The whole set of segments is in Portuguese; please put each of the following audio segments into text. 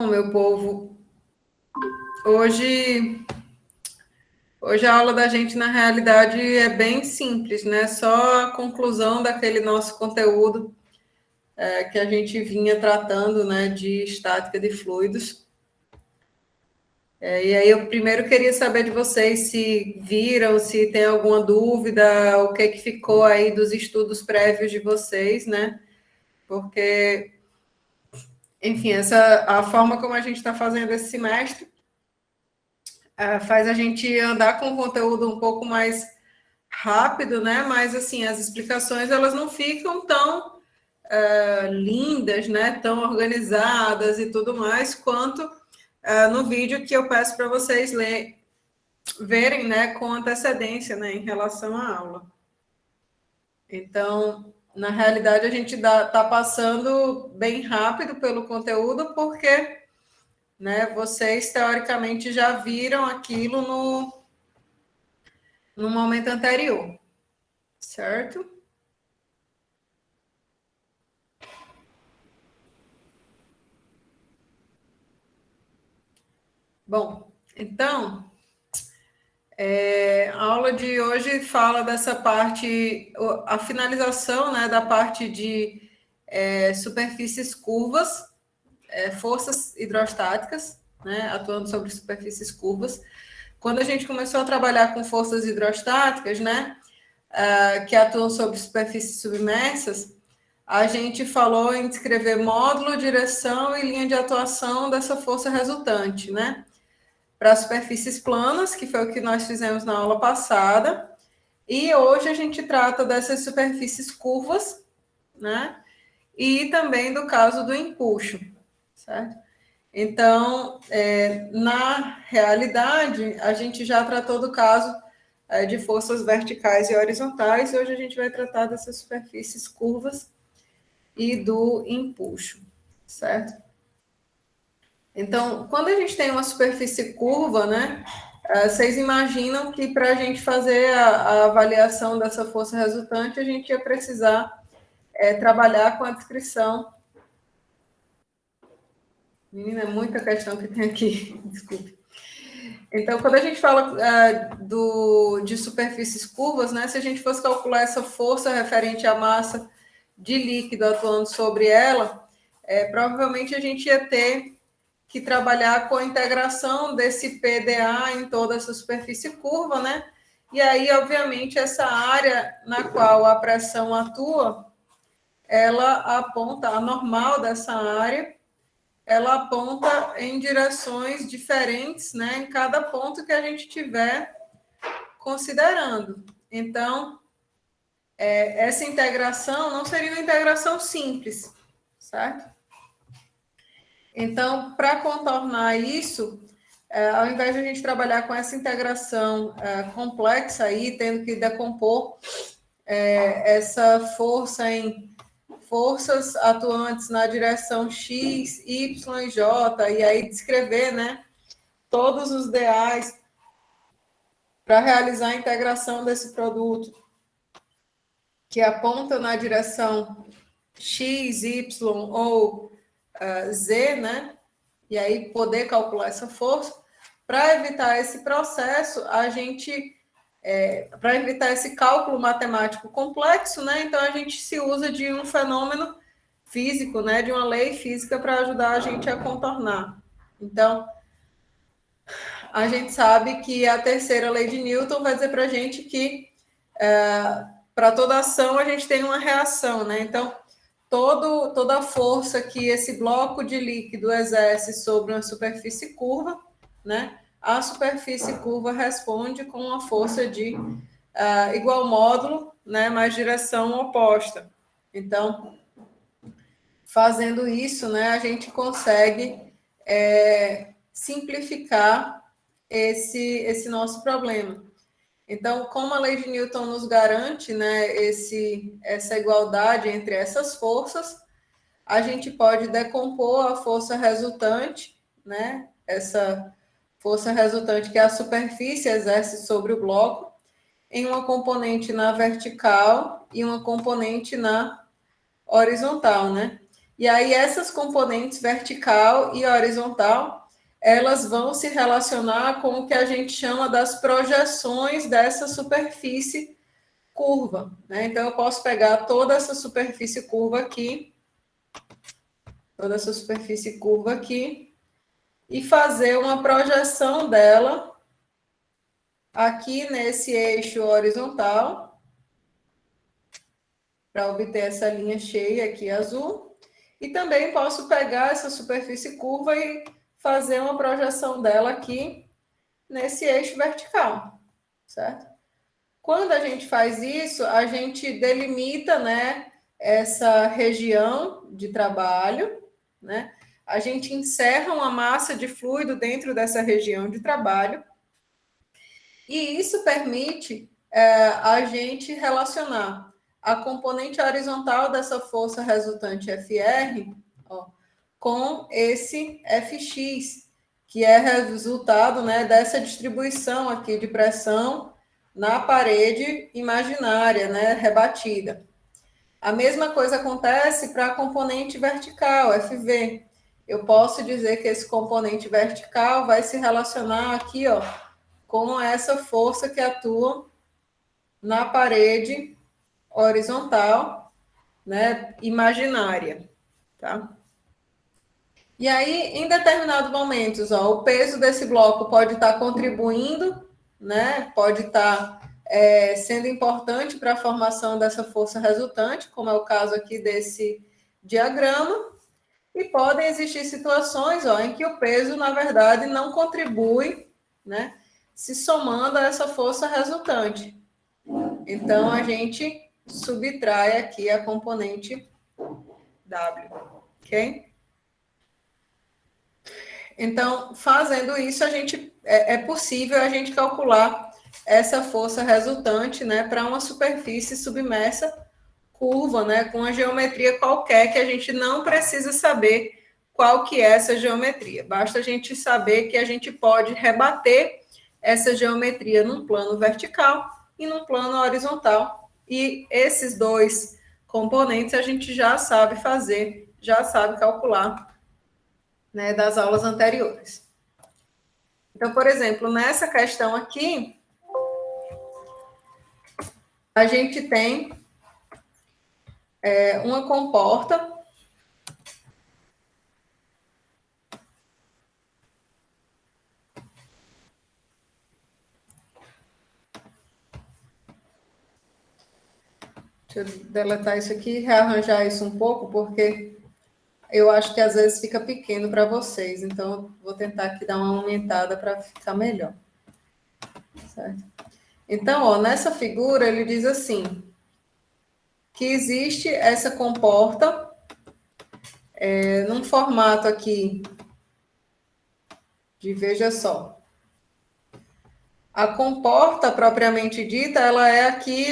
Meu povo, hoje a aula da gente, na realidade, é bem simples, né? Só a conclusão daquele nosso conteúdo que a gente vinha tratando, né, de estática de fluidos. E aí eu primeiro queria saber de vocês se viram, se tem alguma dúvida, o que ficou aí dos estudos prévios de vocês, né? Porque, enfim, a forma como a gente está fazendo esse semestre faz a gente andar com o conteúdo um pouco mais rápido, né? Mas assim, as explicações elas não ficam tão lindas, né? Tão organizadas e tudo mais, quanto no vídeo que eu peço para vocês verem, né? Com antecedência, né? Em relação à aula. Então, na realidade, a gente está passando bem rápido pelo conteúdo, porque, né? Vocês teoricamente já viram aquilo no momento anterior, certo? Bom, então, a aula de hoje fala dessa parte, a finalização, né, da parte de superfícies curvas, forças hidrostáticas, né, atuando sobre superfícies curvas. Quando a gente começou a trabalhar com forças hidrostáticas, né, que atuam sobre superfícies submersas, a gente falou em descrever módulo, direção e linha de atuação dessa força resultante, né? Para superfícies planas, que foi o que nós fizemos na aula passada, e hoje a gente trata dessas superfícies curvas, né? E também do caso do empuxo, certo? Então, na realidade, a gente já tratou do caso de forças verticais e horizontais, e hoje a gente vai tratar dessas superfícies curvas e do empuxo, certo? Então, quando a gente tem uma superfície curva, né, vocês imaginam que para a gente fazer a avaliação dessa força resultante, a gente ia precisar trabalhar com a descrição. Menina, é muita questão que tem aqui, desculpe. Então, quando a gente fala de superfícies curvas, né, se a gente fosse calcular essa força referente à massa de líquido atuando sobre ela, provavelmente a gente ia ter que trabalhar com a integração desse PDA em toda essa superfície curva, né? E aí, obviamente, essa área na qual a pressão atua, ela aponta, a normal dessa área, ela aponta em direções diferentes, né? Em cada ponto que a gente estiver considerando. Então, essa integração não seria uma integração simples, certo? Então, para contornar isso, ao invés de a gente trabalhar com essa integração complexa aí, tendo que decompor essa força em forças atuantes na direção X, Y e J, e aí descrever, né, todos os DAs para realizar a integração desse produto que aponta na direção X, Y ou Z, né? E aí poder calcular essa força. Para evitar esse processo, a gente, para evitar esse cálculo matemático complexo, né? Então a gente se usa de um fenômeno físico, né? De uma lei física para ajudar a gente a contornar. Então, a gente sabe que a terceira lei de Newton vai dizer para a gente que para toda ação a gente tem uma reação, né? Então, toda a força que esse bloco de líquido exerce sobre uma superfície curva, né? A superfície curva responde com uma força de igual módulo, né? Mas direção oposta. Então, fazendo isso, né? A gente consegue simplificar esse nosso problema. Então, como a lei de Newton nos garante, né, essa igualdade entre essas forças, a gente pode decompor a força resultante, né, essa força resultante que a superfície exerce sobre o bloco, em uma componente na vertical e uma componente na horizontal, né? E aí essas componentes vertical e horizontal, elas vão se relacionar com o que a gente chama das projeções dessa superfície curva, né? Então eu posso pegar toda essa superfície curva aqui, e fazer uma projeção dela aqui nesse eixo horizontal, para obter essa linha cheia aqui azul. E também posso pegar essa superfície curva e fazer uma projeção dela aqui nesse eixo vertical, certo? Quando a gente faz isso, a gente delimita, né, essa região de trabalho, né? A gente encerra uma massa de fluido dentro dessa região de trabalho, e isso permite a gente relacionar a componente horizontal dessa força resultante FR, ó, com esse Fx, que é resultado, né, dessa distribuição aqui de pressão na parede imaginária, né, rebatida. A mesma coisa acontece para a componente vertical, FV. Eu posso dizer que esse componente vertical vai se relacionar aqui, ó, com essa força que atua na parede horizontal, né, imaginária, tá? E aí, em determinados momentos, ó, o peso desse bloco pode estar contribuindo, né, pode estar sendo importante para a formação dessa força resultante, como é o caso aqui desse diagrama, e podem existir situações, ó, em que o peso, na verdade, não contribui, né, se somando a essa força resultante. Então, a gente subtrai aqui a componente W, ok? Então, fazendo isso, a gente é possível a gente calcular essa força resultante, né, para uma superfície submersa curva, né, com uma geometria qualquer, que a gente não precisa saber qual que é essa geometria. Basta a gente saber que a gente pode rebater essa geometria num plano vertical e num plano horizontal. E esses dois componentes a gente já sabe fazer, já sabe calcular, né, das aulas anteriores. Então, por exemplo, nessa questão aqui, a gente tem uma comporta Deixa eu deletar isso aqui e rearranjar isso um pouco, porque eu acho que às vezes fica pequeno para vocês. Então, vou tentar aqui dar uma aumentada para ficar melhor. Certo? Então, ó, nessa figura, ele diz assim, que existe essa comporta num formato aqui de, veja só, a comporta propriamente dita, ela é aqui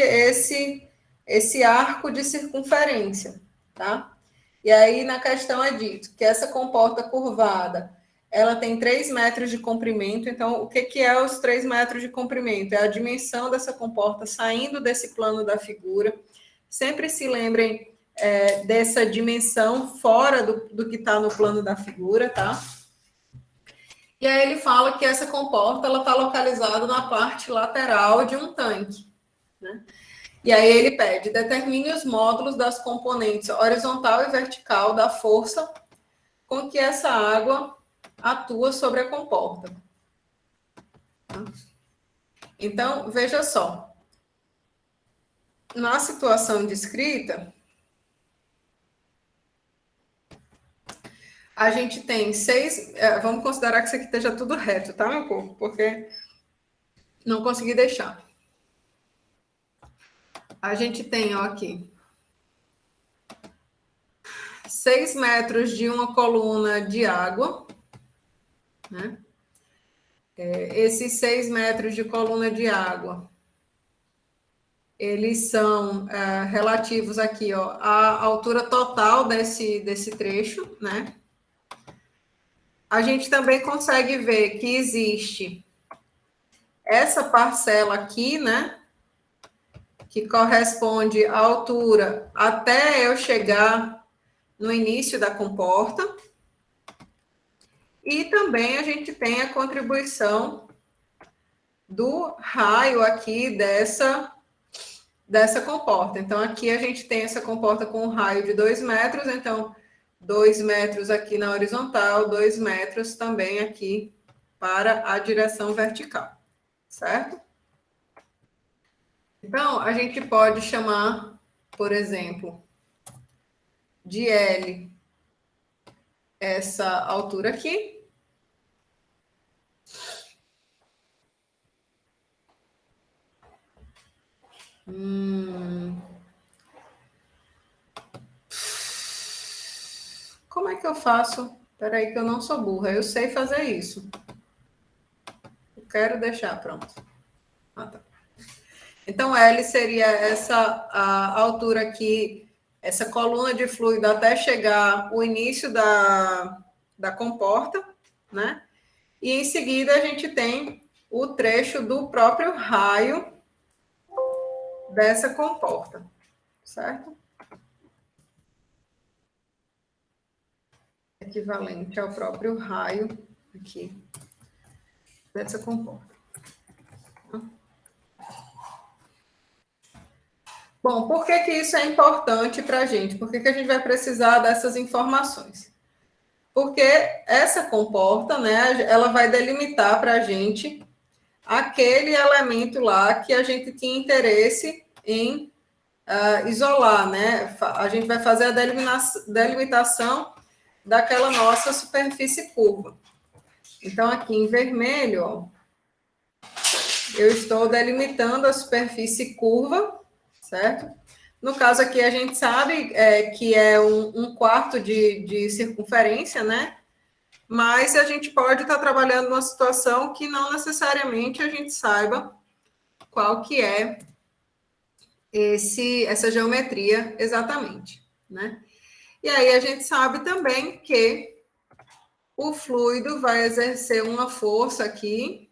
esse arco de circunferência, tá? E aí, na questão é dito que essa comporta curvada, ela tem 3 metros de comprimento. Então, o que é os 3 metros de comprimento? É a dimensão dessa comporta saindo desse plano da figura. Sempre se lembrem dessa dimensão fora do que está no plano da figura, tá? E aí ele fala que essa comporta ela está localizada na parte lateral de um tanque, né? E aí ele pede, determine os módulos das componentes horizontal e vertical da força com que essa água atua sobre a comporta. Então, veja só. Na situação descrita, a gente tem 6... vamos considerar que isso aqui esteja tudo reto, tá, meu povo? Porque não consegui deixar. A gente tem, ó, aqui 6 metros de uma coluna de água, né? Esses 6 metros de coluna de água, eles são relativos aqui, ó, à altura total desse trecho, né? A gente também consegue ver que existe essa parcela aqui, né? Que corresponde à altura até eu chegar no início da comporta. E também a gente tem a contribuição do raio aqui dessa comporta. Então, aqui a gente tem essa comporta com um raio de 2 metros, então 2 metros aqui na horizontal, 2 metros também aqui para a direção vertical, certo? Então, a gente pode chamar, por exemplo, de L essa altura aqui. Como é que eu faço? Espera aí que eu não sou burra, eu sei fazer isso. Eu quero deixar, pronto. Ah, tá. Então, L seria a altura aqui, essa coluna de fluido até chegar o início da comporta, né? E em seguida a gente tem o trecho do próprio raio dessa comporta, certo? Equivalente ao próprio raio aqui dessa comporta. Bom, por que isso é importante para a gente? Por que a gente vai precisar dessas informações? Porque essa comporta, né, ela vai delimitar para a gente aquele elemento lá que a gente tinha interesse em isolar, né? A gente vai fazer a delimitação daquela nossa superfície curva. Então, aqui em vermelho, ó, eu estou delimitando a superfície curva, certo? No caso aqui, a gente sabe que é um quarto de circunferência, né? Mas a gente pode estar trabalhando numa situação que não necessariamente a gente saiba qual que é essa geometria exatamente, né? E aí a gente sabe também que o fluido vai exercer uma força aqui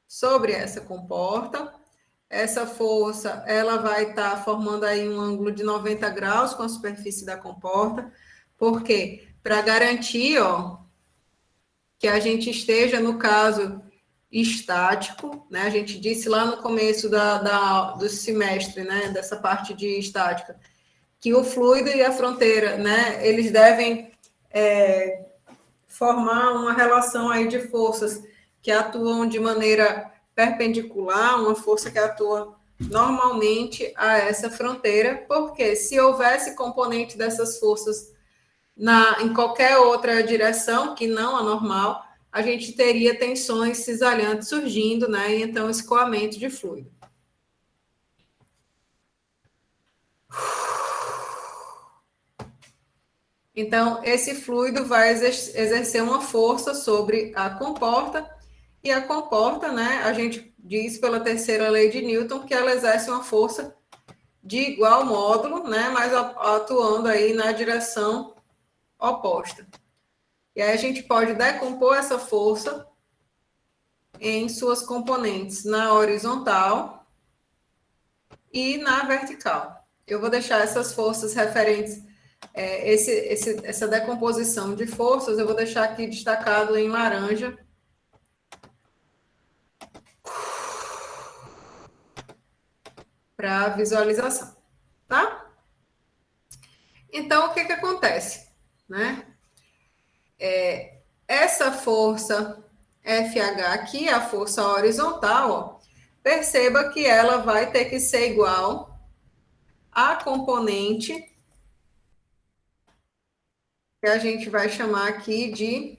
sobre essa comporta. Essa força, ela vai estar formando aí um ângulo de 90 graus com a superfície da comporta. Por quê? Para garantir, ó, que a gente esteja, no caso, estático, né? A gente disse lá no começo do semestre, né? Dessa parte de estática, que o fluido e a fronteira, né? Eles devem formar uma relação aí de forças que atuam de maneira perpendicular, uma força que atua normalmente a essa fronteira, porque se houvesse componente dessas forças em qualquer outra direção, que não a normal, a gente teria tensões cisalhantes surgindo, né? E então escoamento de fluido. Então, esse fluido vai exercer uma força sobre a comporta, e a comporta, né, a gente diz pela terceira lei de Newton que ela exerce uma força de igual módulo, né, mas atuando aí na direção oposta. E aí a gente pode decompor essa força em suas componentes na horizontal e na vertical. Eu vou deixar essas forças referentes, essa decomposição de forças, eu vou deixar aqui destacado em laranja. Para visualização, tá? Então, o que acontece, né? Essa força FH aqui, a força horizontal, ó, perceba que ela vai ter que ser igual à componente que a gente vai chamar aqui de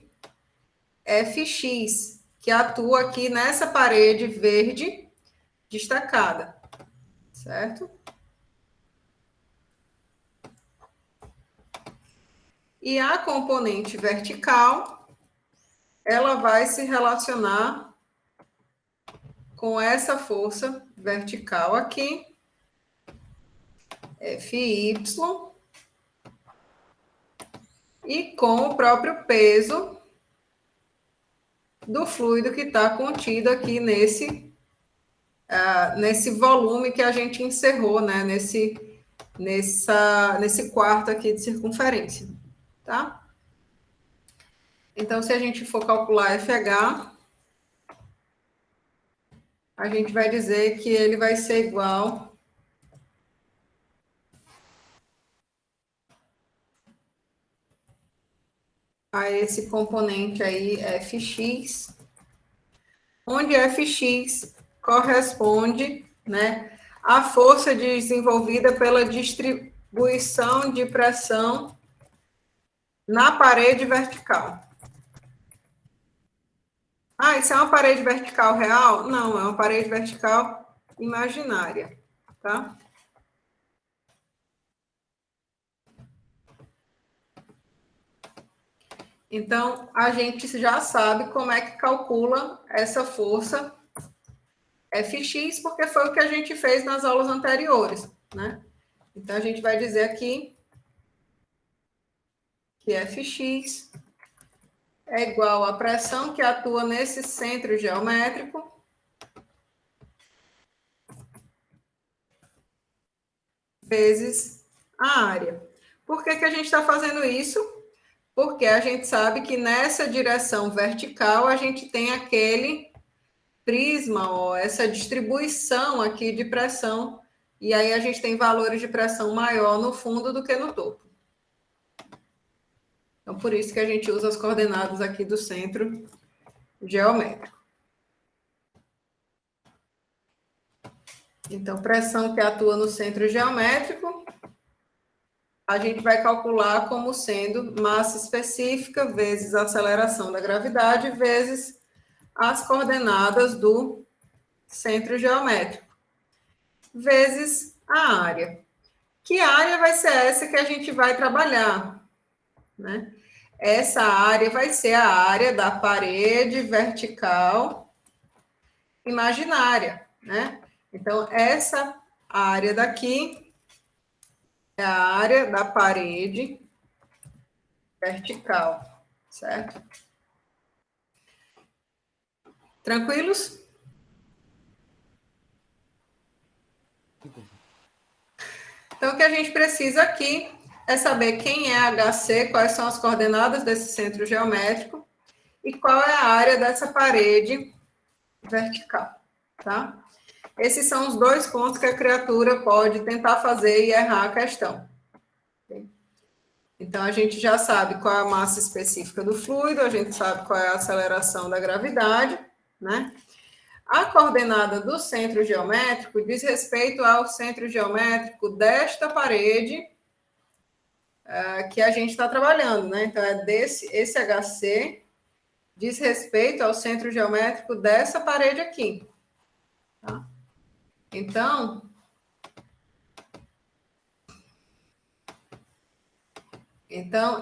Fx, que atua aqui nessa parede verde destacada, certo? E a componente vertical, ela vai se relacionar com essa força vertical aqui, Fy, e com o próprio peso do fluido que está contido aqui nesse volume que a gente encerrou, né? nesse quarto aqui de circunferência, tá? Então, se a gente for calcular FH, a gente vai dizer que ele vai ser igual a esse componente aí, Fx, onde Fx corresponde, né, à força desenvolvida pela distribuição de pressão na parede vertical. Ah, isso é uma parede vertical real? Não, é uma parede vertical imaginária, tá? Então, a gente já sabe como é que calcula essa força Fx, porque foi o que a gente fez nas aulas anteriores, né? Então, a gente vai dizer aqui que Fx é igual à pressão que atua nesse centro geométrico vezes a área. Por que que a gente está fazendo isso? Porque a gente sabe que nessa direção vertical a gente tem aquele prisma, ó, essa distribuição aqui de pressão, e aí a gente tem valores de pressão maior no fundo do que no topo. Então, por isso que a gente usa as coordenadas aqui do centro geométrico. Então, pressão que atua no centro geométrico, a gente vai calcular como sendo massa específica vezes a aceleração da gravidade vezes as coordenadas do centro geométrico, vezes a área. Que área vai ser essa que a gente vai trabalhar, né? Essa área vai ser a área da parede vertical imaginária, né? Então, essa área daqui é a área da parede vertical, certo? Tranquilos? Então, o que a gente precisa aqui é saber quem é HC, quais são as coordenadas desse centro geométrico e qual é a área dessa parede vertical, tá? Esses são os dois pontos que a criatura pode tentar fazer e errar a questão. Então, a gente já sabe qual é a massa específica do fluido, a gente sabe qual é a aceleração da gravidade, né? A coordenada do centro geométrico diz respeito ao centro geométrico desta parede que a gente está trabalhando, né? Então, esse HC diz respeito ao centro geométrico dessa parede aqui. Tá? Então,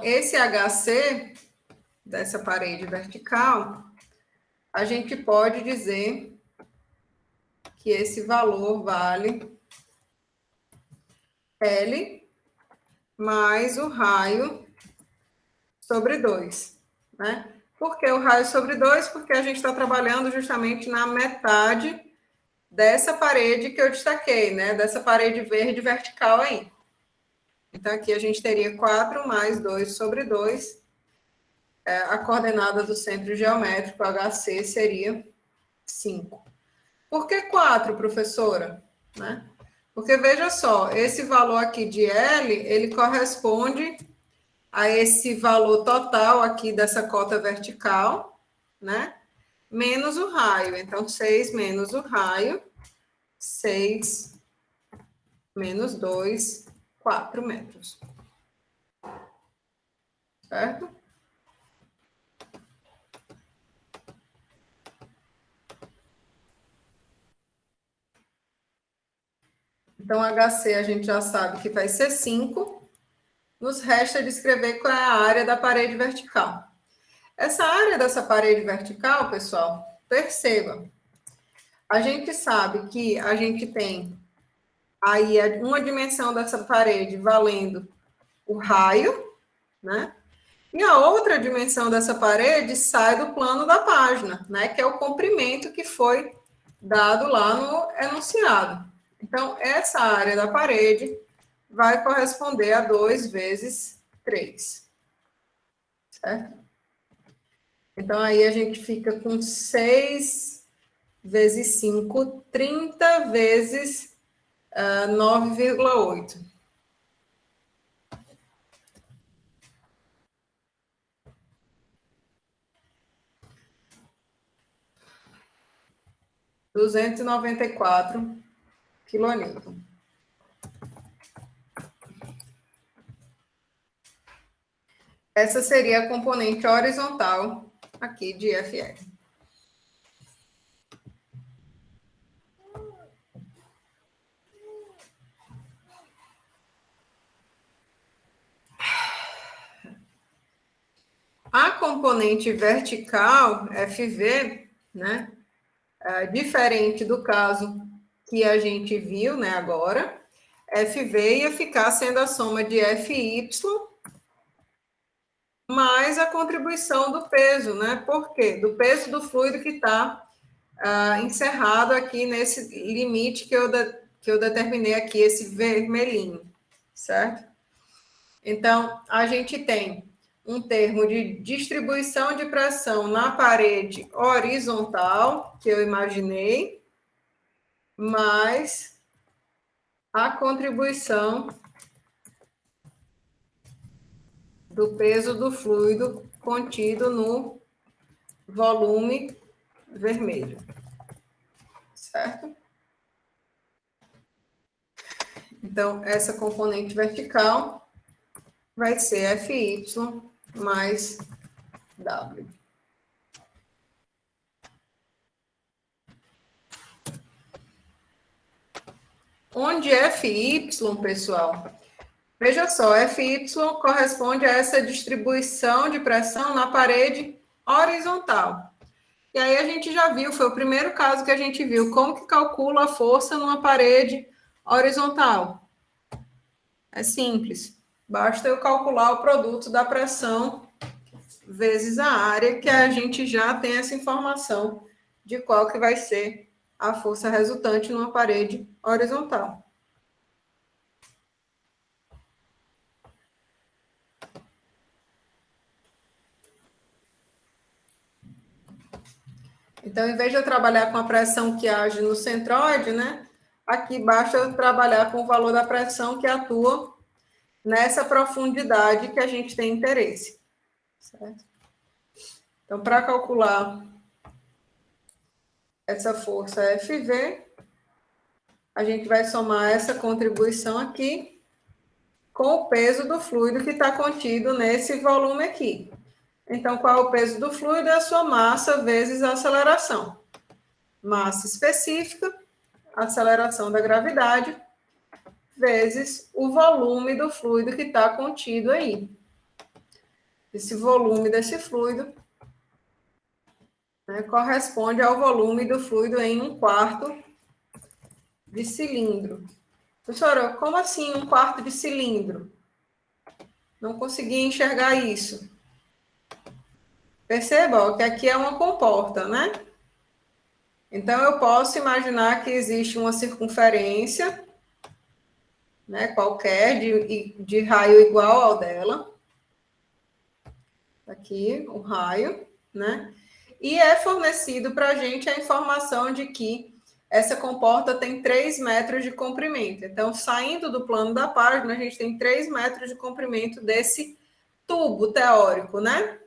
esse HC dessa parede vertical, a gente pode dizer que esse valor vale L mais o raio sobre 2, né? Por que o raio sobre 2? Porque a gente está trabalhando justamente na metade dessa parede que eu destaquei, né? Dessa parede verde vertical aí. Então, aqui a gente teria 4 mais 2 sobre 2. A coordenada do centro geométrico, HC, seria 5. Por que 4, professora? Né? Porque, veja só, esse valor aqui de L, ele corresponde a esse valor total aqui dessa cota vertical, né? Menos o raio. Então, 6 menos o raio, 6 menos 2, 4 metros. Certo? Então, HC a gente já sabe que vai ser 5. Nos resta descrever qual é a área da parede vertical. Essa área dessa parede vertical, pessoal, perceba, a gente sabe que a gente tem aí uma dimensão dessa parede valendo o raio, né? E a outra dimensão dessa parede sai do plano da página, né? Que é o comprimento que foi dado lá no enunciado. Então, essa área da parede vai corresponder a 2 vezes 3. Certo? Então, aí a gente fica com 6 vezes 5, 30 vezes 9,8. kN. Essa seria a componente horizontal aqui de FR. A componente vertical, FV, né, diferente do caso que a gente viu, né, agora, FV ia ficar sendo a soma de FY mais a contribuição do peso, né? Por quê? Do peso do fluido que está encerrado aqui nesse limite que eu determinei aqui, esse vermelhinho, certo? Então, a gente tem um termo de distribuição de pressão na parede horizontal, que eu imaginei, mais a contribuição do peso do fluido contido no volume vermelho, certo? Então, essa componente vertical vai ser FY mais W. Onde FY, pessoal, veja só, FY corresponde a essa distribuição de pressão na parede horizontal. E aí a gente já viu, foi o primeiro caso que a gente viu, como que calcula a força numa parede horizontal. É simples, basta eu calcular o produto da pressão vezes a área, que a gente já tem essa informação de qual que vai ser a força resultante numa parede horizontal. Então, em vez de eu trabalhar com a pressão que age no centroide, né? Aqui basta eu trabalhar com o valor da pressão que atua nessa profundidade que a gente tem interesse. Certo? Então, para calcular essa força FV, a gente vai somar essa contribuição aqui com o peso do fluido que está contido nesse volume aqui. Então, qual é o peso do fluido? É a sua massa vezes a aceleração. Massa específica, aceleração da gravidade, vezes o volume do fluido que está contido aí. Esse volume desse fluido, né, corresponde ao volume do fluido em 1/4 de cilindro. Professora, como assim 1/4 de cilindro? Não consegui enxergar isso. Perceba, ó, que aqui é uma comporta, né? Então, eu posso imaginar que existe uma circunferência, né, qualquer, de raio igual ao dela. Aqui, o raio, né? E é fornecido para a gente a informação de que essa comporta tem 3 metros de comprimento. Então, saindo do plano da página, a gente tem 3 metros de comprimento desse tubo teórico, né?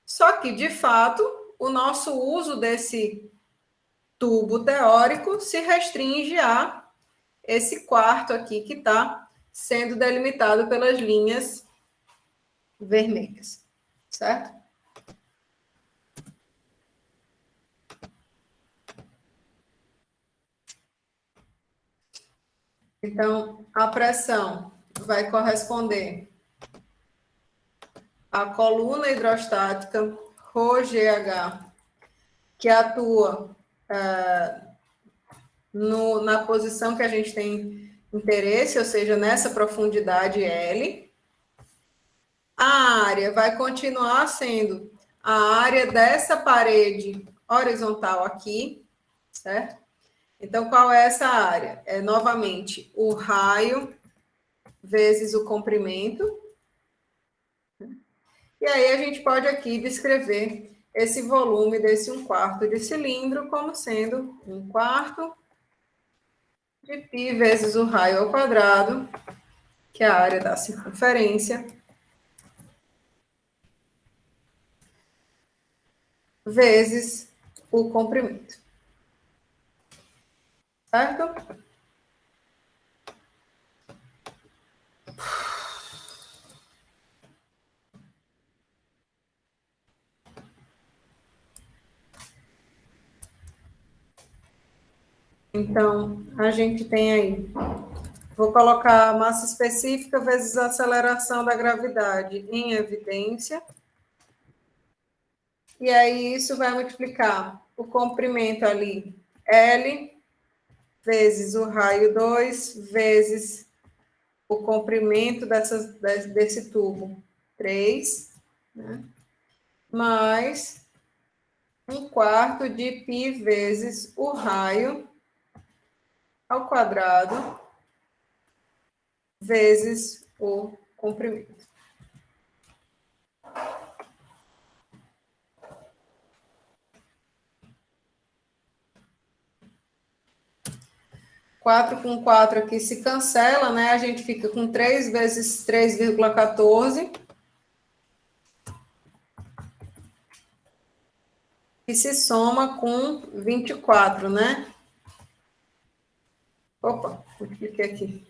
Só que, de fato, o nosso uso desse tubo teórico se restringe a esse quarto aqui que está sendo delimitado pelas linhas vermelhas, certo? Então, a pressão vai corresponder à coluna hidrostática ρGH, que atua na posição que a gente tem interesse, ou seja, nessa profundidade L. A área vai continuar sendo a área dessa parede horizontal aqui, certo? Então, qual é essa área? É, novamente, o raio vezes o comprimento. E aí a gente pode aqui descrever esse volume desse 1/4 de cilindro como sendo 1/4 de π vezes o raio ao quadrado, que é a área da circunferência, vezes o comprimento. Certo? Então, a gente tem aí, vou colocar a massa específica vezes a aceleração da gravidade em evidência. E aí isso vai multiplicar o comprimento ali, L, vezes o raio 2, vezes o comprimento desse tubo, 3, né? Mais 1/4 de π vezes o raio ao quadrado, vezes o comprimento. 4 com 4 aqui se cancela, né? A gente fica com 3 vezes 3,14. E se soma com 24, né? Opa, cliquei aqui.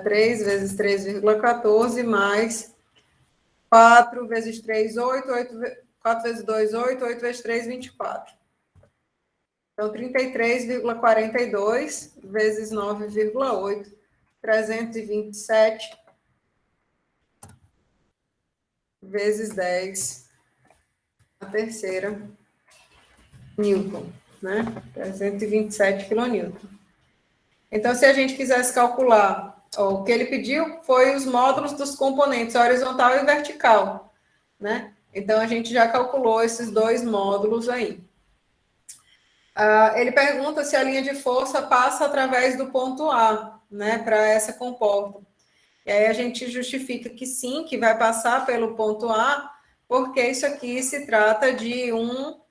3 vezes 3,14 mais 4 vezes 3, 8, 4 vezes 2, 8, 8 vezes 3, 24. Então, 33,42 vezes 9,8, 327 vezes 10, a terceira, Newton, né? 327 quilonewton. Então, se a gente quisesse calcular, ó, o que ele pediu foi os módulos dos componentes horizontal e vertical, né? Então, a gente já calculou esses dois módulos aí. Ele pergunta se a linha de força passa através do ponto A, né, para essa comporta. E aí a gente justifica que sim, que vai passar pelo ponto A, porque isso aqui se trata de um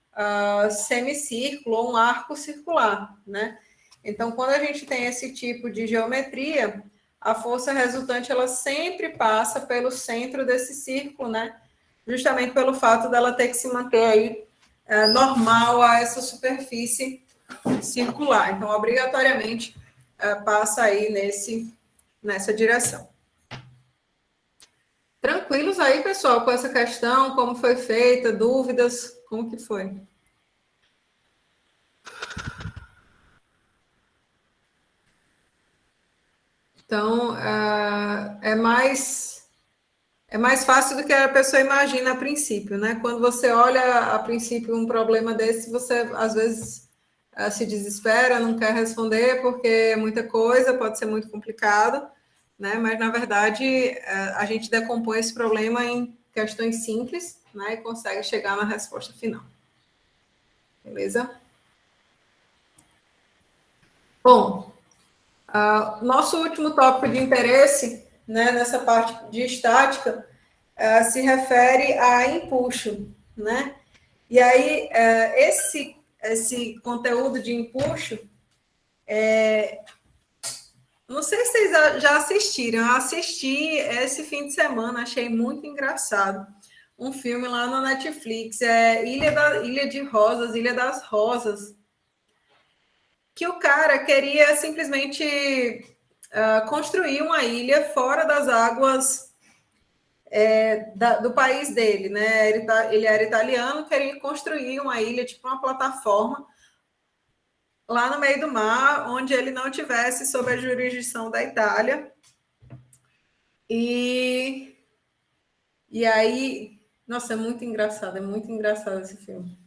semicírculo, um arco circular, né? Então, quando a gente tem esse tipo de geometria, a força resultante, ela sempre passa pelo centro desse círculo, né? Justamente pelo fato dela ter que se manter aí normal a essa superfície circular. Então, obrigatoriamente, passa aí nessa direção. Tranquilos aí, pessoal, com essa questão, como foi feita, dúvidas, como que foi? Então, é mais fácil do que a pessoa imagina a princípio, né? Quando você olha a princípio um problema desse, você às vezes se desespera, não quer responder porque é muita coisa, pode ser muito complicado, né? Mas na verdade a gente decompõe esse problema em questões simples, né? E consegue chegar na resposta final. Beleza? Bom, nosso último tópico de interesse, né, nessa parte de estática, se refere a empuxo, né? E aí, esse conteúdo de empuxo, não sei se vocês já assistiram, eu assisti esse fim de semana, achei muito engraçado. Um filme lá no Netflix, Ilha de Rosas, Ilha das Rosas, que o cara queria simplesmente construir uma ilha fora das águas do país dele, né? Ele era italiano, queria construir uma ilha, tipo uma plataforma, lá no meio do mar, onde ele não tivesse sob a jurisdição da Itália. E aí, nossa, é muito engraçado esse filme.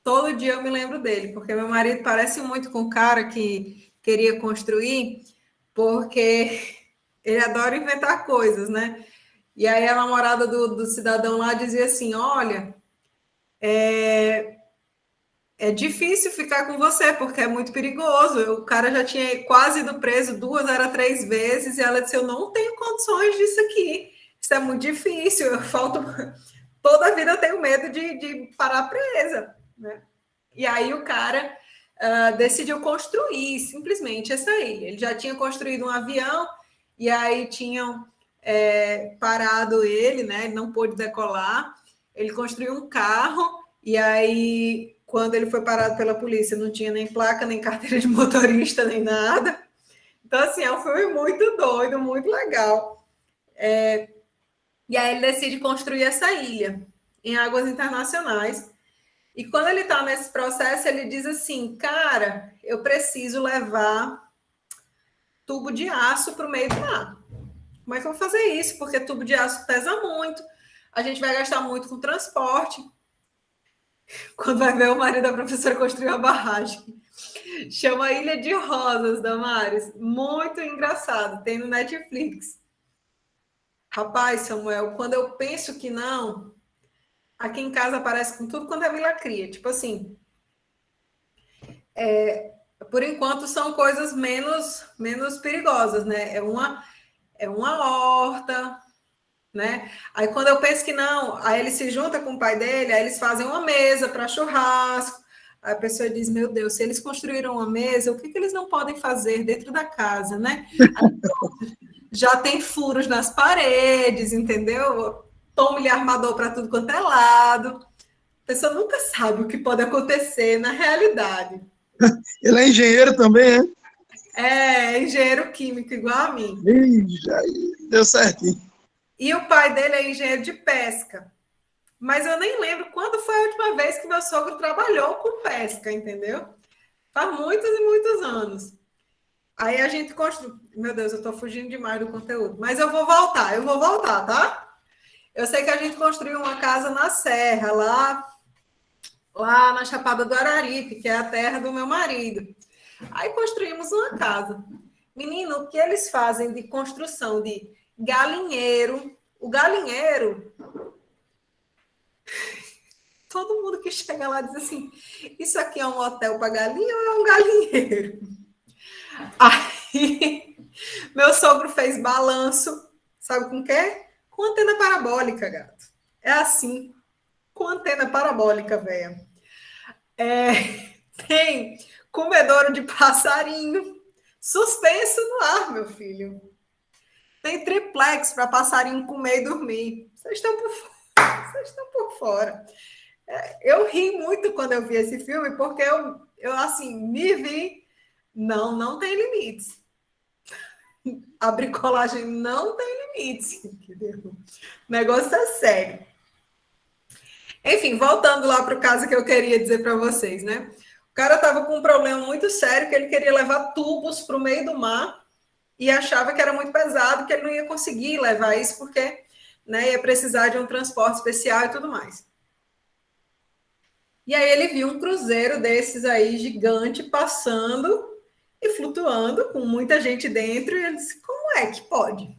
Todo dia eu me lembro dele, porque meu marido parece muito com o cara que queria construir, porque ele adora inventar coisas, né? E aí a namorada do cidadão lá dizia assim, olha, é difícil ficar com você, porque é muito perigoso. O cara já tinha quase ido preso 2, era 3 vezes, e ela disse, eu não tenho condições disso aqui. Isso é muito difícil, eu falto... Toda a vida eu tenho medo de parar presa, né? E aí o cara decidiu construir simplesmente essa ilha. Ele já tinha construído um avião, e aí tinham parado ele, né? Ele não pôde decolar. Ele construiu um carro, e aí, quando ele foi parado pela polícia, não tinha nem placa, nem carteira de motorista, nem nada. Então, assim, é um filme muito doido, muito legal. E aí ele decide construir essa ilha em águas internacionais. E quando ele está nesse processo, ele diz assim, cara, eu preciso levar tubo de aço para o meio do mar. Como é que eu vou fazer isso? Porque tubo de aço pesa muito, a gente vai gastar muito com transporte. Quando vai ver, o marido da professora construiu a barragem. Chama Ilha de Rosas, Damares. Muito engraçado, tem no Netflix. Rapaz, Samuel, quando eu penso que não, aqui em casa aparece com tudo quanto é milacria. Tipo assim, por enquanto são coisas menos perigosas, né? É uma horta, né? Aí quando eu penso que não, aí ele se junta com o pai dele, aí eles fazem uma mesa para churrasco. Aí a pessoa diz, meu Deus, se eles construíram uma mesa, o que eles não podem fazer dentro da casa, né? Aí, já tem furos nas paredes, entendeu? Tome de armador para tudo quanto é lado. A pessoa nunca sabe o que pode acontecer na realidade. Ele é engenheiro também, É engenheiro químico igual a mim. Ih, aí deu certinho. E o pai dele é engenheiro de pesca. Mas eu nem lembro quando foi a última vez que meu sogro trabalhou com pesca, entendeu? Faz muitos e muitos anos. Aí a gente construiu. Meu Deus, eu estou fugindo demais do conteúdo. Mas eu vou voltar, tá? Eu sei que a gente construiu uma casa na Serra, lá na Chapada do Araripe, que é a terra do meu marido. Aí construímos uma casa. Menino, o que eles fazem de construção de galinheiro? O galinheiro, todo mundo que chega lá diz assim, isso aqui é um hotel para galinha ou é um galinheiro? Aí, meu sogro fez balanço, sabe com o quê? Com antena parabólica, gato. É assim, com antena parabólica, velho. Tem comedouro de passarinho, suspenso no ar, meu filho. Tem triplex para passarinho comer e dormir. Vocês estão por fora. Eu ri muito quando eu vi esse filme, porque eu assim, me vi. Não tem limites. A bricolagem não tem limites. Entendeu? O negócio é sério. Enfim, voltando lá para o caso que eu queria dizer para vocês, né? O cara estava com um problema muito sério, que ele queria levar tubos para o meio do mar e achava que era muito pesado, que ele não ia conseguir levar isso, porque, né, ia precisar de um transporte especial e tudo mais. E aí ele viu um cruzeiro desses aí, gigante, passando e flutuando, com muita gente dentro, e ele disse, como é que pode?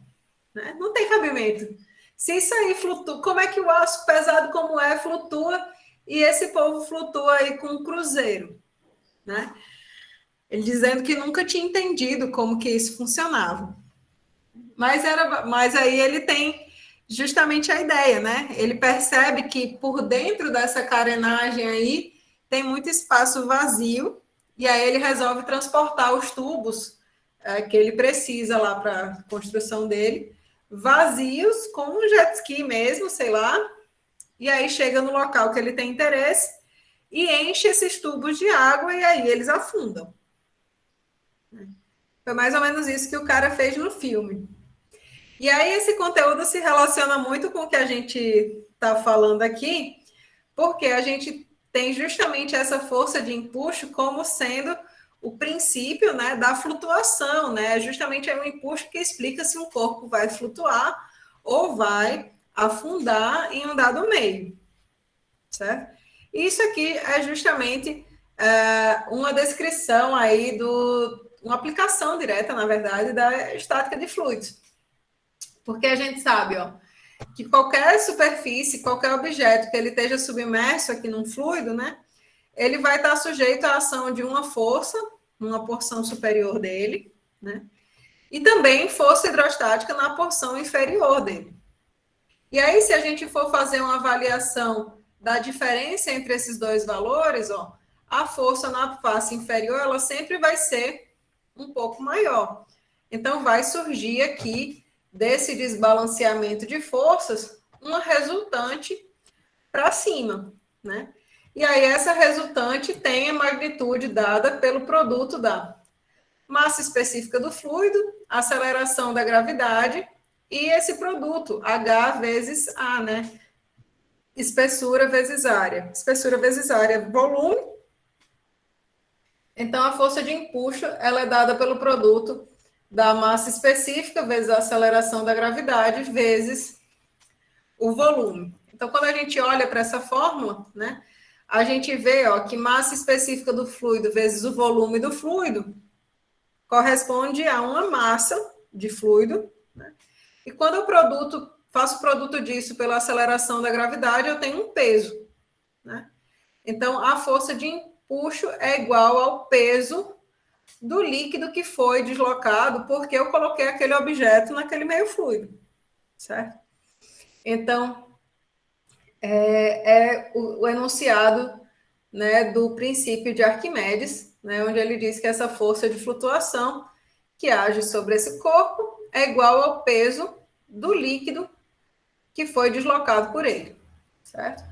Né? Não tem cabimento. Se isso aí flutua, como é que o aço pesado como é flutua e esse povo flutua aí com um cruzeiro? Né? Ele dizendo que nunca tinha entendido como que isso funcionava. Mas aí ele tem justamente a ideia, né? Ele percebe que por dentro dessa carenagem aí tem muito espaço vazio, e aí ele resolve transportar os tubos que ele precisa lá para a construção dele, vazios, com um jet ski mesmo, sei lá, e aí chega no local que ele tem interesse e enche esses tubos de água e aí eles afundam. Foi mais ou menos isso que o cara fez no filme. E aí esse conteúdo se relaciona muito com o que a gente está falando aqui, porque a gente tem justamente essa força de empuxo como sendo o princípio, né, da flutuação, né? Justamente é um empuxo que explica se um corpo vai flutuar ou vai afundar em um dado meio, certo? Isso aqui é justamente uma descrição aí uma aplicação direta, na verdade, da estática de fluidos. Porque a gente sabe, ó, que qualquer superfície, qualquer objeto que ele esteja submerso aqui num fluido, né, ele vai estar sujeito à ação de uma força, uma porção superior dele, né? E também força hidrostática na porção inferior dele. E aí, se a gente for fazer uma avaliação da diferença entre esses dois valores, ó, a força na face inferior, ela sempre vai ser um pouco maior. Então, vai surgir aqui, desse desbalanceamento de forças, uma resultante para cima, né? E aí, essa resultante tem a magnitude dada pelo produto da massa específica do fluido, aceleração da gravidade e esse produto, H vezes A, né? Espessura vezes área. Espessura vezes área, volume. Então, a força de empuxo, ela é dada pelo produto da massa específica vezes a aceleração da gravidade vezes o volume. Então, quando a gente olha para essa fórmula, né, a gente vê, ó, que massa específica do fluido vezes o volume do fluido corresponde a uma massa de fluido, né? E quando eu faço o produto disso pela aceleração da gravidade, eu tenho um peso, né? Então, a força de empuxo é igual ao peso do líquido que foi deslocado, porque eu coloquei aquele objeto naquele meio fluido, certo? Então, é o enunciado, né, do princípio de Arquimedes, né, onde ele diz que essa força de flutuação que age sobre esse corpo é igual ao peso do líquido que foi deslocado por ele, certo?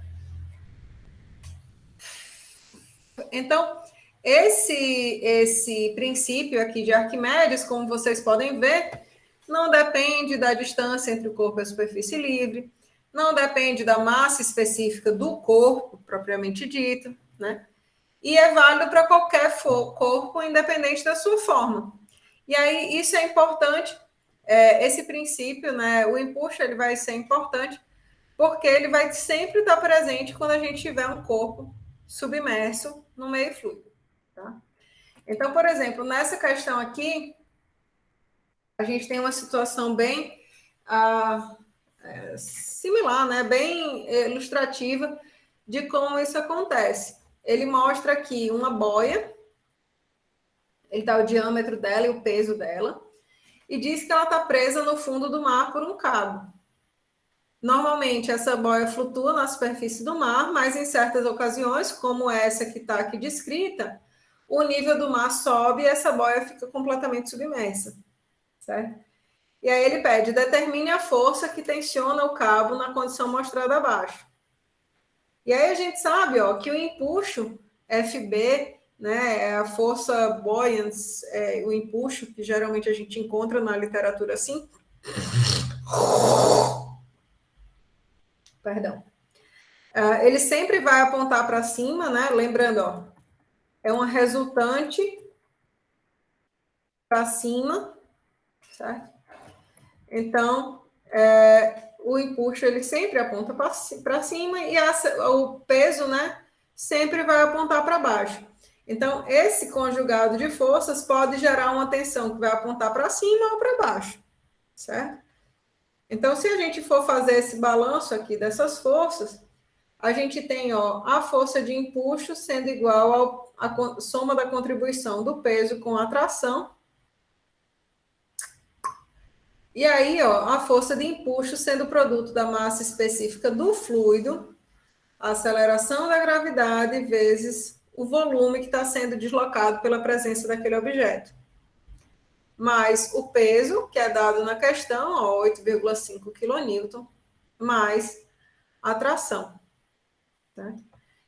Então, esse princípio aqui de Arquimedes, como vocês podem ver, não depende da distância entre o corpo e a superfície livre, não depende da massa específica do corpo, propriamente dito, né? E é válido para qualquer corpo, independente da sua forma. E aí, isso é importante, esse princípio, né? O empuxo, ele vai ser importante, porque ele vai sempre estar presente quando a gente tiver um corpo submerso no meio fluido, tá? Então, por exemplo, nessa questão aqui, a gente tem uma situação bem similar, né? Bem ilustrativa de como isso acontece. Ele mostra aqui uma boia, ele dá o diâmetro dela e o peso dela, e diz que ela está presa no fundo do mar por um cabo. Normalmente, essa boia flutua na superfície do mar, mas em certas ocasiões, como essa que está aqui descrita, o nível do mar sobe e essa boia fica completamente submersa, certo? E aí ele pede, determine a força que tensiona o cabo na condição mostrada abaixo. E aí a gente sabe, ó, que o empuxo FB, né, é a força buoyance, o empuxo que geralmente a gente encontra na literatura assim. Perdão. Ele sempre vai apontar para cima, né? Lembrando, ó, é uma resultante para cima, certo? Então, o empuxo ele sempre aponta para cima e o peso, né, sempre vai apontar para baixo. Então, esse conjugado de forças pode gerar uma tensão que vai apontar para cima ou para baixo, certo? Então, se a gente for fazer esse balanço aqui dessas forças, a gente tem, ó, a força de empuxo sendo igual à soma da contribuição do peso com a tração. E aí, ó, a força de empuxo sendo produto da massa específica do fluido, a aceleração da gravidade vezes o volume que está sendo deslocado pela presença daquele objeto. Mais o peso, que é dado na questão, ó, 8,5 kN, mais a tração. Tá?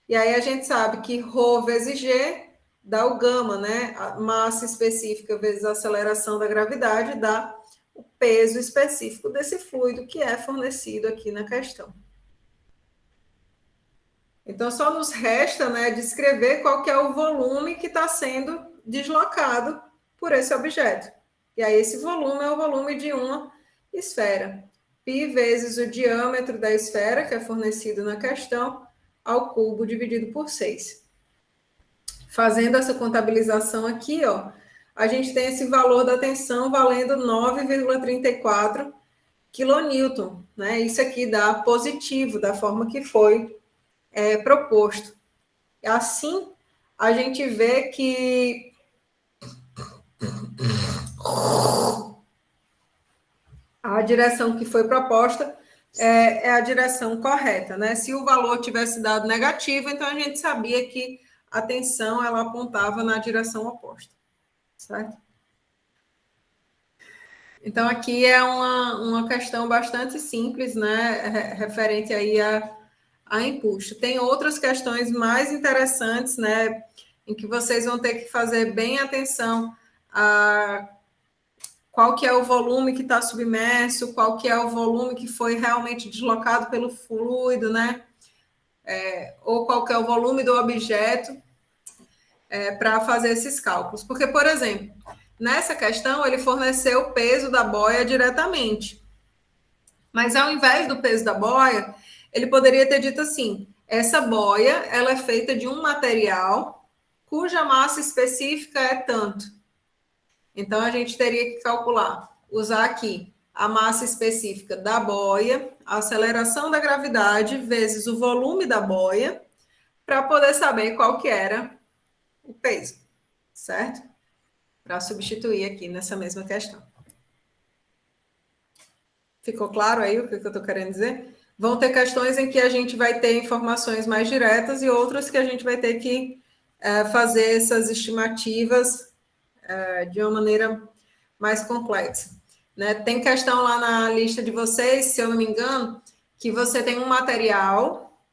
E aí a gente sabe que ρ vezes G dá o gama, né? A massa específica vezes a aceleração da gravidade dá o peso específico desse fluido que é fornecido aqui na questão. Então, só nos resta, né, descrever qual que é o volume que está sendo deslocado por esse objeto. E aí, esse volume é o volume de uma esfera. Π vezes o diâmetro da esfera, que é fornecido na questão, ao cubo dividido por 6. Fazendo essa contabilização aqui, ó, a gente tem esse valor da tensão valendo 9,34 kN, né? Isso aqui dá positivo, da forma que foi proposto. Assim, a gente vê que a direção que foi proposta é a direção correta, né? Se o valor tivesse dado negativo, então a gente sabia que a tensão ela apontava na direção oposta, certo? Então, aqui é uma questão bastante simples, né, referente aí a empuxo. Tem outras questões mais interessantes, né, em que vocês vão ter que fazer bem atenção a qual que é o volume que está submerso, qual que é o volume que foi realmente deslocado pelo fluido, né, ou qual que é o volume do objeto, para fazer esses cálculos. Porque, por exemplo, nessa questão, ele forneceu o peso da boia diretamente. Mas ao invés do peso da boia, ele poderia ter dito assim: essa boia ela é feita de um material cuja massa específica é tanto. Então a gente teria que calcular, usar aqui a massa específica da boia, a aceleração da gravidade vezes o volume da boia, para poder saber qual que era o peso, certo? Para substituir aqui nessa mesma questão. Ficou claro aí o que eu estou querendo dizer? Vão ter questões em que a gente vai ter informações mais diretas e outras que a gente vai ter que fazer essas estimativas de uma maneira mais complexa. Né? Tem questão lá na lista de vocês, se eu não me engano, que você tem um material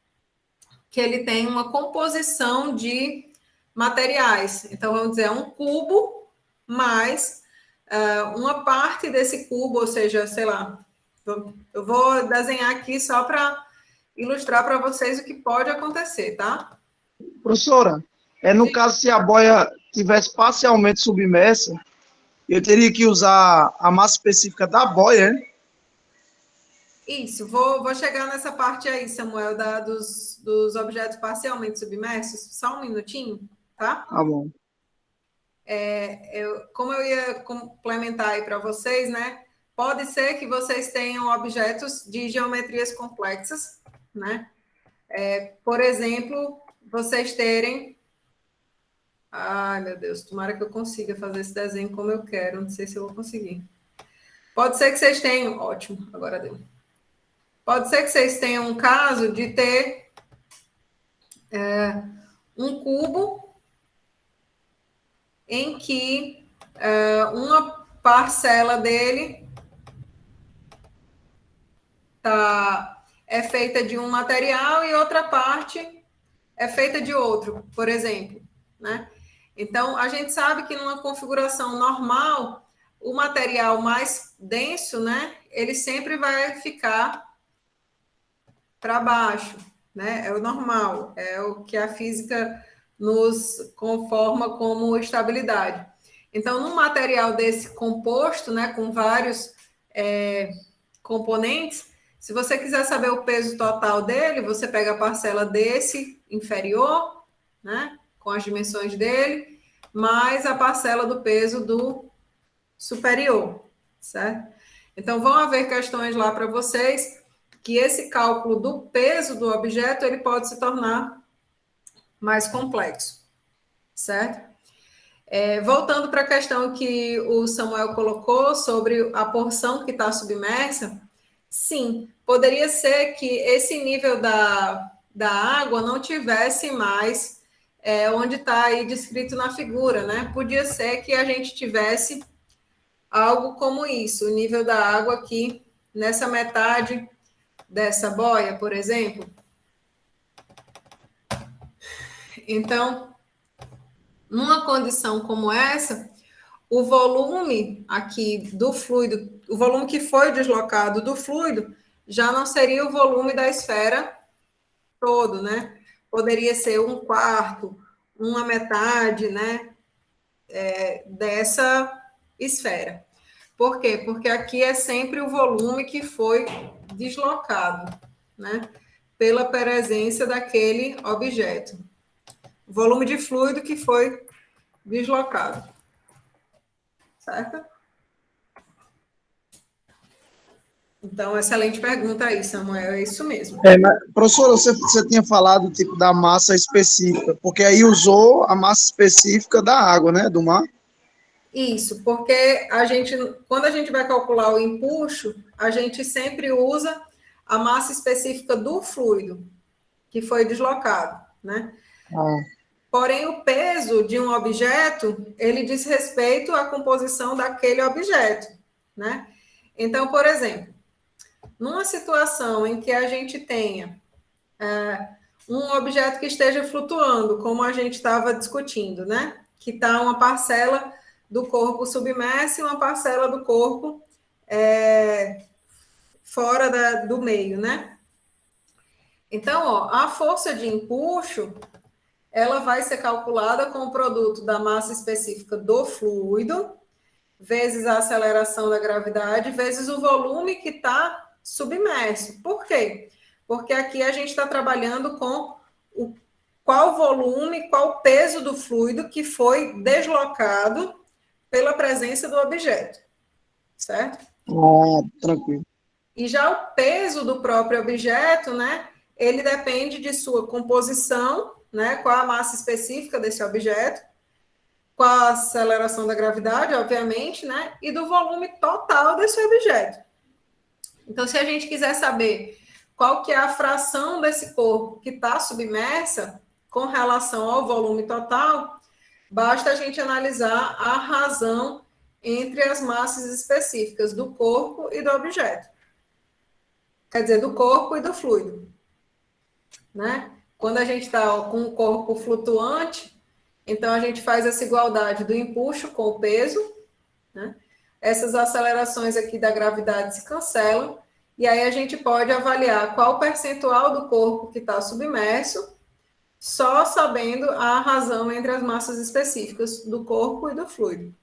que ele tem uma composição de materiais. Então, vamos dizer, um cubo mais uma parte desse cubo, ou seja, sei lá, eu vou desenhar aqui só para ilustrar para vocês o que pode acontecer, tá? Professora, no caso, se a boia tivesse parcialmente submersa, eu teria que usar a massa específica da boia, né? Isso, vou chegar nessa parte aí, Samuel, dos objetos parcialmente submersos, só um minutinho, tá? Tá bom. Como eu ia complementar aí para vocês, né? Pode ser que vocês tenham objetos de geometrias complexas, né? Por exemplo, vocês terem. Ai, meu Deus, tomara que eu consiga fazer esse desenho como eu quero, não sei se eu vou conseguir. Pode ser que vocês tenham. Ótimo, agora deu. Pode ser que vocês tenham um caso de ter um cubo em que uma parcela dele é feita de um material e outra parte é feita de outro, por exemplo, né? Então, a gente sabe que numa configuração normal, o material mais denso, né, ele sempre vai ficar para baixo, né? É o normal, é o que a física nos conforma como estabilidade. Então, num material desse composto, né, com vários componentes, se você quiser saber o peso total dele, você pega a parcela desse inferior, né, com as dimensões dele, mais a parcela do peso do superior, certo? Então, vão haver questões lá para vocês que esse cálculo do peso do objeto ele pode se tornar mais complexo, certo? Voltando para a questão que o Samuel colocou sobre a porção que está submersa, sim, poderia ser que esse nível da água não tivesse mais onde está aí descrito na figura, né? Podia ser que a gente tivesse algo como isso, o nível da água aqui nessa metade dessa boia, por exemplo. Então, numa condição como essa, o volume aqui do fluido, o volume que foi deslocado do fluido, já não seria o volume da esfera todo, né? Poderia ser um quarto, uma metade, né? Dessa esfera. Por quê? Porque aqui é sempre o volume que foi deslocado, né? Pela presença daquele objeto. Volume de fluido que foi deslocado. Certo? Então, excelente pergunta aí, Samuel, é isso mesmo. Professora, você tinha falado tipo da massa específica, porque aí usou a massa específica da água, né, do mar? Isso, porque quando a gente vai calcular o empuxo, a gente sempre usa a massa específica do fluido que foi deslocado, né? Ah, Porém, o peso de um objeto, ele diz respeito à composição daquele objeto, né? Então, por exemplo, numa situação em que a gente tenha um objeto que esteja flutuando, como a gente estava discutindo, né? Que está uma parcela do corpo submerso e uma parcela do corpo fora do meio, né? Então, ó, a força de empuxo, ela vai ser calculada com o produto da massa específica do fluido, vezes a aceleração da gravidade, vezes o volume que está submerso. Por quê? Porque aqui a gente está trabalhando com qual volume, qual peso do fluido que foi deslocado pela presença do objeto, certo? tranquilo. E já o peso do próprio objeto, né, ele depende de sua composição, né, qual a massa específica desse objeto, qual a aceleração da gravidade, obviamente, né, e do volume total desse objeto. Então, se a gente quiser saber qual que é a fração desse corpo que está submersa com relação ao volume total, basta a gente analisar a razão entre as massas específicas do corpo e do objeto. Quer dizer, do corpo e do fluido, né? Quando a gente está com um corpo flutuante, então a gente faz essa igualdade do empuxo com o peso, né? Essas acelerações aqui da gravidade se cancelam, e aí a gente pode avaliar qual o percentual do corpo que está submerso, só sabendo a razão entre as massas específicas do corpo e do fluido.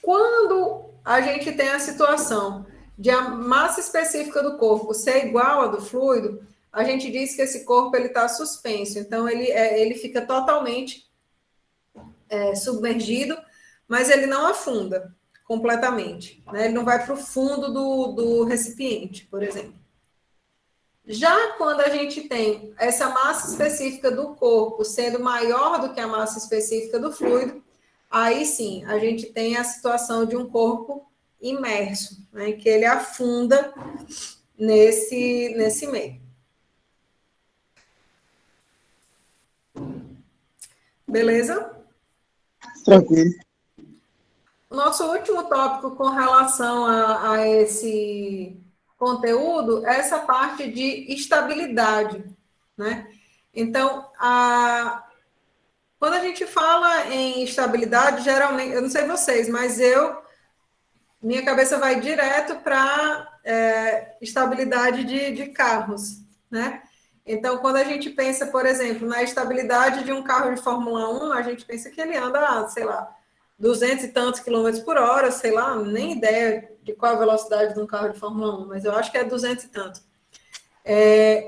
Quando a gente tem a situação de a massa específica do corpo ser igual à do fluido, a gente diz que esse corpo está suspenso, então ele fica totalmente submergido, mas ele não afunda completamente, né? Ele não vai para o fundo do recipiente, por exemplo. Já quando a gente tem essa massa específica do corpo sendo maior do que a massa específica do fluido, aí sim a gente tem a situação de um corpo imerso, né, que ele afunda nesse meio. Beleza? Tranquilo. Nosso último tópico com relação a esse conteúdo é essa parte de estabilidade, né? Então, quando a gente fala em estabilidade, geralmente, eu não sei vocês, mas minha cabeça vai direto para estabilidade de carros, né? Então, quando a gente pensa, por exemplo, na estabilidade de um carro de Fórmula 1, a gente pensa que ele anda, sei lá, 200 e tantos quilômetros por hora, sei lá, nem ideia de qual a velocidade de um carro de Fórmula 1, mas eu acho que é 200 e tanto.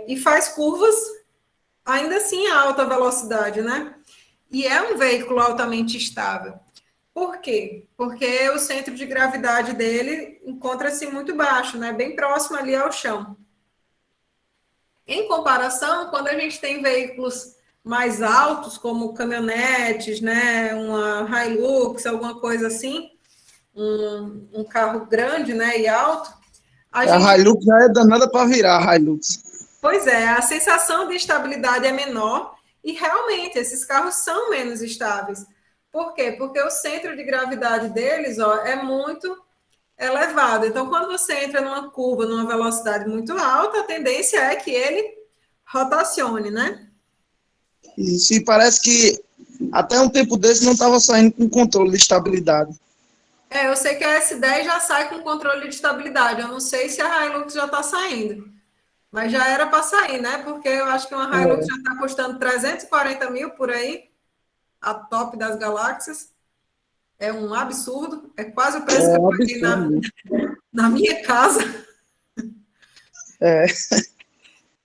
E faz curvas, ainda assim, a alta velocidade, né? E é um veículo altamente estável. Por quê? Porque o centro de gravidade dele encontra-se muito baixo, né? Bem próximo ali ao chão. Em comparação, quando a gente tem veículos mais altos, como caminhonetes, né? Uma Hilux, alguma coisa assim, um carro grande, né? E alto, A Hilux já é danada para virar, a Hilux. Pois é, a sensação de estabilidade é menor e realmente esses carros são menos estáveis. Por quê? Porque o centro de gravidade deles, ó, é muito elevado. Então, quando você entra numa curva numa velocidade muito alta, a tendência é que ele rotacione, né? Isso, e parece que até um tempo desse não estava saindo com controle de estabilidade. Eu sei que a S10 já sai com controle de estabilidade. Eu não sei se a Hilux já está saindo. Mas já era para sair, né? Porque eu acho que uma Hilux já está custando 340 mil por aí, a top das galáxias. É um absurdo. É quase o preço que eu paguei na minha casa.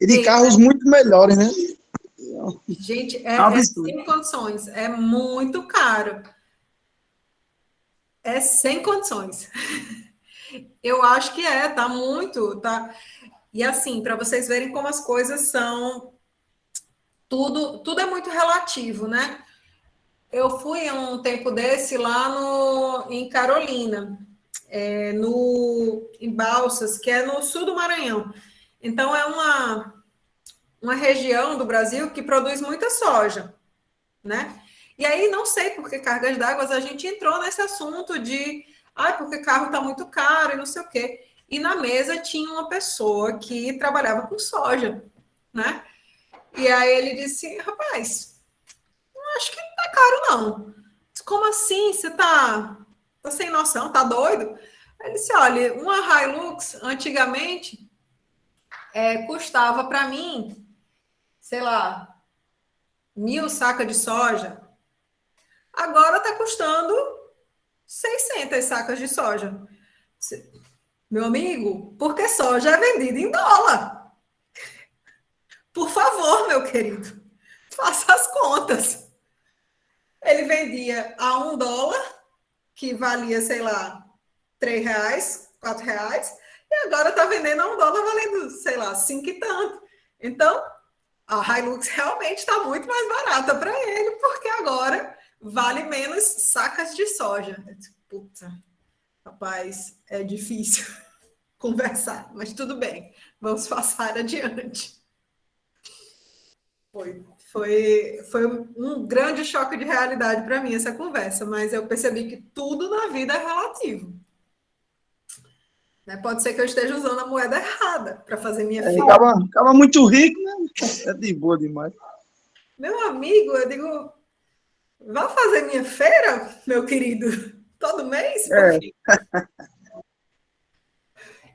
E de carros muito melhores, né? Gente, é sem condições. É muito caro. É sem condições. Eu acho que tá muito, tá? E assim, para vocês verem como as coisas são, tudo é muito relativo, né? Eu fui um tempo desse lá em Carolina, em Balsas, que é no sul do Maranhão. Então, é uma região do Brasil que produz muita soja, né? E aí, não sei por que cargas d'água, a gente entrou nesse assunto de, porque carro está muito caro e não sei o quê. E na mesa tinha uma pessoa que trabalhava com soja, né? E aí ele disse, rapaz, acho que não tá caro, não. Como assim? Você tá sem noção, tá doido? Ele disse, olha, uma Hilux, antigamente, custava para mim, sei lá, 1.000 sacas de soja. Agora tá custando 600 sacas de soja. Meu amigo, porque soja é vendida em dólar. Por favor, meu querido, faça as contas. Ele vendia a $1, que valia, sei lá, R$ 3, R$ 4, e agora está vendendo a $1 valendo, sei lá, 5 e tanto. Então, a Hilux realmente está muito mais barata para ele, porque agora vale menos sacas de soja. Puta, rapaz, é difícil conversar, mas tudo bem, vamos passar adiante. Foi um grande choque de realidade para mim essa conversa, mas eu percebi que tudo na vida é relativo. Né? Pode ser que eu esteja usando a moeda errada para fazer minha feira. Acaba muito rico, né? É de boa demais. Meu amigo, eu digo, vá fazer minha feira, meu querido, todo mês? Porque...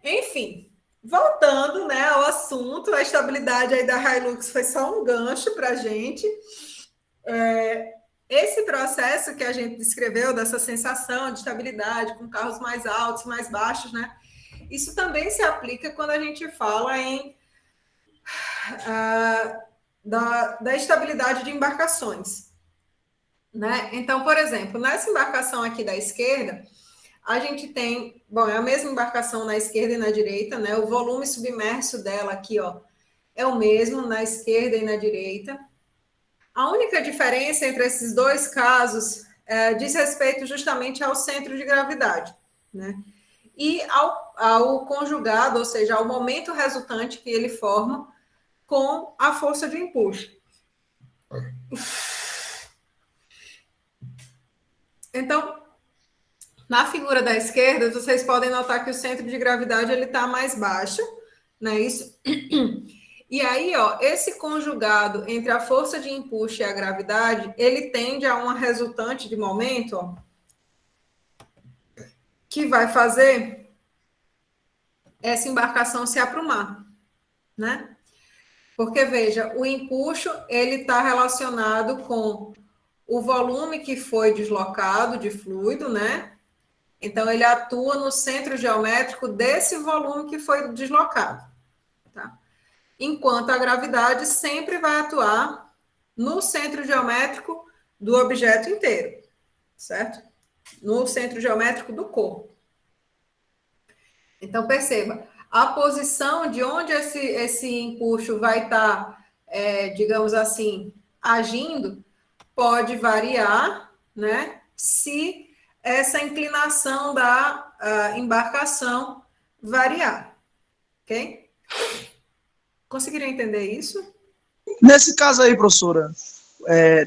Enfim, voltando, né, ao assunto, a estabilidade aí da Hilux foi só um gancho para a gente. Esse processo que a gente descreveu, dessa sensação de estabilidade com carros mais altos, mais baixos, né? Isso também se aplica quando a gente fala da estabilidade de embarcações. Né? Então, por exemplo, nessa embarcação aqui da esquerda, a gente tem, é a mesma embarcação na esquerda e na direita, né? O volume submerso dela aqui, ó, é o mesmo na esquerda e na direita. A única diferença entre esses dois casos diz respeito justamente ao centro de gravidade, né? E ao conjugado, ou seja, ao momento resultante que ele forma com a força de empuxo. Então, na figura da esquerda, vocês podem notar que o centro de gravidade ele está mais baixo, né? Isso. E aí, ó, esse conjugado entre a força de empuxo e a gravidade, ele tende a uma resultante de momento, ó, que vai fazer essa embarcação se aprumar, né? Porque, veja, o empuxo, ele está relacionado com o volume que foi deslocado de fluido, né? Então, ele atua no centro geométrico desse volume que foi deslocado, tá? Enquanto a gravidade sempre vai atuar no centro geométrico do objeto inteiro, certo? No centro geométrico do corpo. Então, perceba, a posição de onde esse empuxo vai estar, digamos assim, agindo, pode variar, né? Se essa inclinação da embarcação variar, ok? Conseguiram entender isso? Nesse caso aí, professora,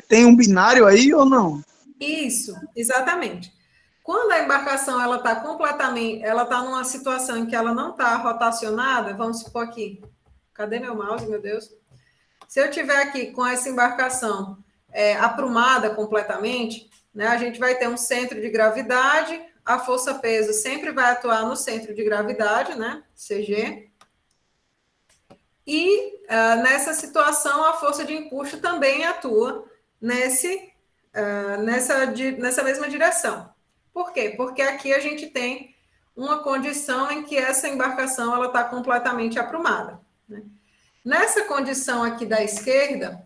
tem um binário aí ou não? Isso, exatamente. Quando a embarcação ela está completamente, ela está numa situação em que ela não está rotacionada, vamos supor aqui, cadê meu mouse, meu Deus? Se eu tiver aqui com essa embarcação aprumada completamente, né, a gente vai ter um centro de gravidade, a força-peso sempre vai atuar no centro de gravidade, né, CG, e nessa situação a força de empuxo também atua nessa mesma direção. Por quê? Porque aqui a gente tem uma condição em que essa embarcação ela está completamente aprumada, né? Nessa condição aqui da esquerda,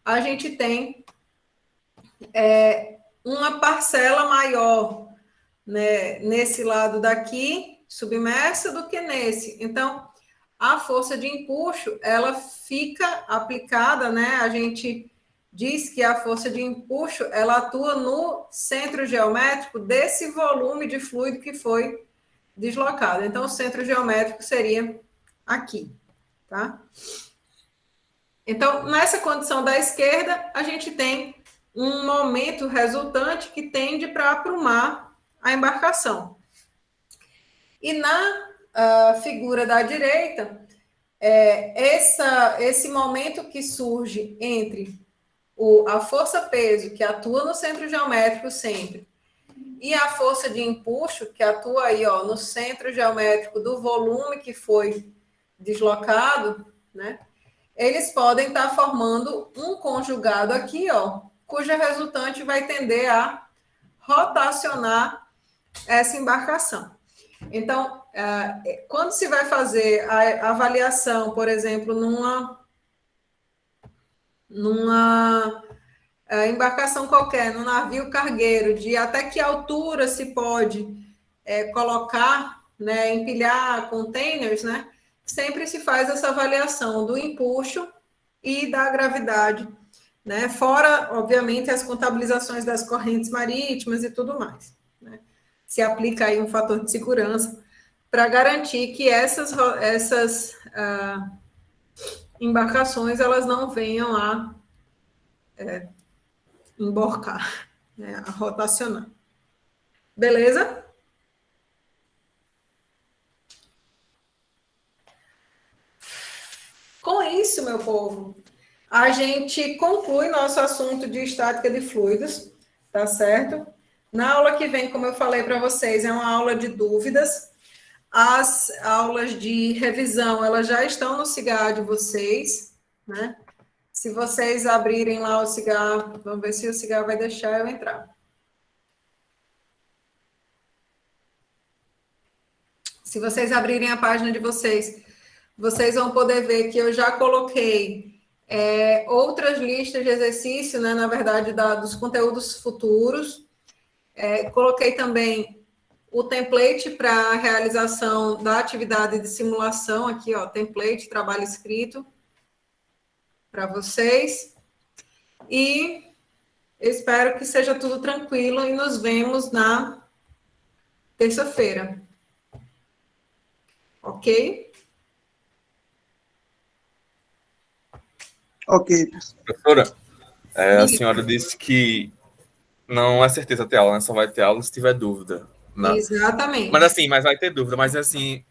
a gente tem uma parcela maior né, nesse lado daqui, submersa, do que nesse. Então, a força de empuxo, ela fica aplicada, né? A gente diz que a força de empuxo, ela atua no centro geométrico desse volume de fluido que foi deslocado. Então, o centro geométrico seria aqui, tá? Então, nessa condição da esquerda, a gente tem um momento resultante que tende para aprumar a embarcação. E na figura da direita, esse momento que surge entre a força-peso, que atua no centro geométrico sempre, e a força de empuxo, que atua aí, ó, no centro geométrico do volume que foi deslocado, né? Eles podem estar formando um conjugado aqui, ó, cuja resultante vai tender a rotacionar essa embarcação. Então, quando se vai fazer a avaliação, por exemplo, numa embarcação qualquer, num navio cargueiro, de até que altura se pode colocar, né, empilhar containers, né? Sempre se faz essa avaliação do empuxo e da gravidade, né? Fora, obviamente, as contabilizações das correntes marítimas e tudo mais, né? Se aplica aí um fator de segurança para garantir que essas embarcações elas não venham a emborcar, né? A rotacionar. Beleza? Com isso, meu povo, a gente conclui nosso assunto de estática de fluidos, tá certo? Na aula que vem, como eu falei para vocês, é uma aula de dúvidas. As aulas de revisão, elas já estão no CIGAR de vocês, né? Se vocês abrirem lá o CIGAR, vamos ver se o CIGAR vai deixar eu entrar. Se vocês abrirem a página de vocês, vocês vão poder ver que eu já coloquei outras listas de exercício, né, na verdade, dos conteúdos futuros. Coloquei também o template para a realização da atividade de simulação, aqui, ó, template, trabalho escrito, para vocês. E eu espero que seja tudo tranquilo e nos vemos na terça-feira. Ok? Ok. Professora, a senhora disse que não é certeza ter aula, né? Só vai ter aula se tiver dúvida. Né? Exatamente. Mas vai ter dúvida. Mas assim,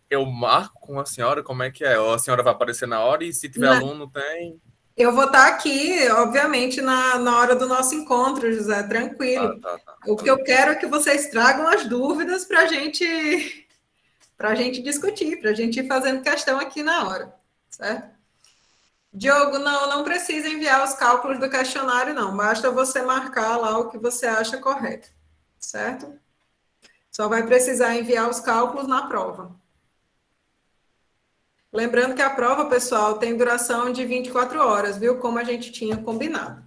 eu marco com a senhora como é que é? Ou a senhora vai aparecer na hora e se tiver aluno, tem... Eu vou estar aqui, obviamente, na hora do nosso encontro, José, tranquilo. Tá. O que eu quero é que vocês tragam as dúvidas para a gente discutir, para a gente ir fazendo questão aqui na hora, certo? Diogo, não precisa enviar os cálculos do questionário, não. Basta você marcar lá o que você acha correto, certo? Só vai precisar enviar os cálculos na prova. Lembrando que a prova, pessoal, tem duração de 24 horas, viu? Como a gente tinha combinado.